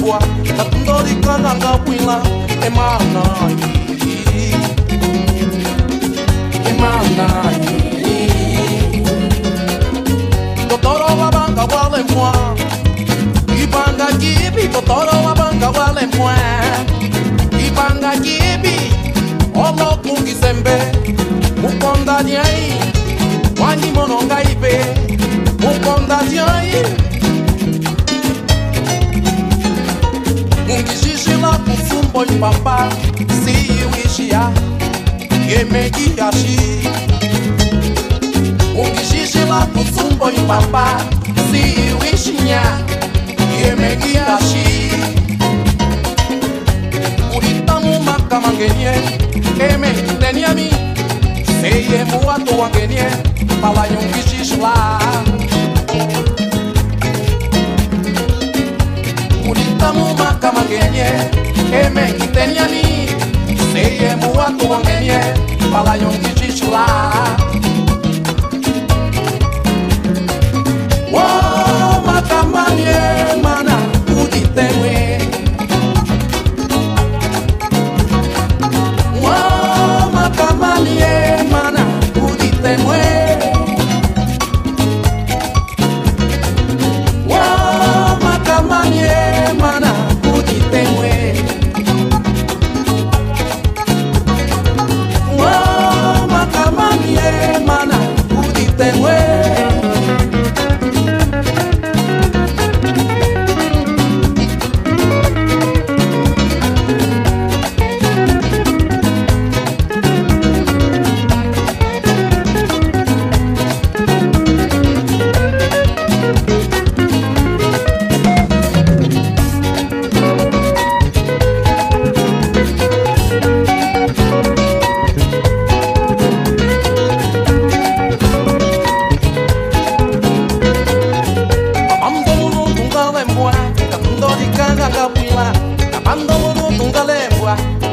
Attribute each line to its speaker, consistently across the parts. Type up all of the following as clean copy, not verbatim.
Speaker 1: lembua, catundo de cananga puila, e manai, e manai. Totoro la banca wale moi, ibanga gibi, totoro la banca wale moi, ibanga gibi, olo kungi sembe, mukonda nyai, wani mononga ibe, mukonda nyai. Mungi shishila kusumbo ipapa, si wishia, yemegi yashi. Mungi shishila kusumbo ipapa, si wishia, yemegi yashi. Uritamu makamangenye, eme tenyami, seye muatu wangenye, pala yungi shishila. Uritamu makamangenye, eme tenyami, seye muatu wangenye, pala yungi shishila. Wo makamanye mana uditewe. Wo makamanye mana uditewe. Wo makamanye mana uditewe. Wo makamanye mana uditewe.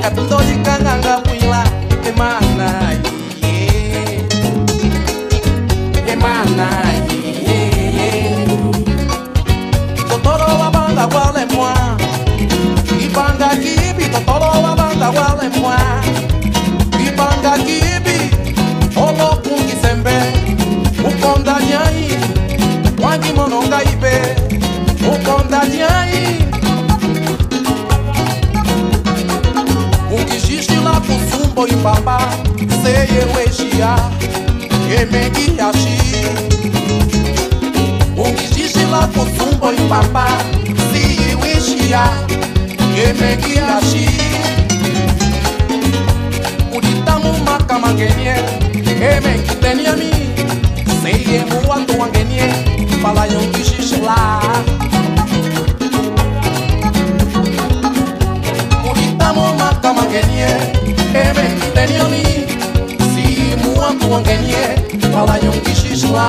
Speaker 1: Catundo de cananga puila, emanai, emanai. Totoro la banda wale moi, ibanga kibi. Totoro la banda wale moi, ibanga kibi. Olo kungi sembe, mukonda nyai, wangi mononga ibe, mukonda nyai. Kusumbo ipapa, seye weshia, emegi yashi. Ungishishila kusumbo ipapa, seye weshia, emegi yashi. Uritamu makamangenye, emegi tenyami, seye muatu wangenye, pala yungishishila. Uritamu makamangenye, eme tenyami, si muatu wangenye, pala yungi shishla.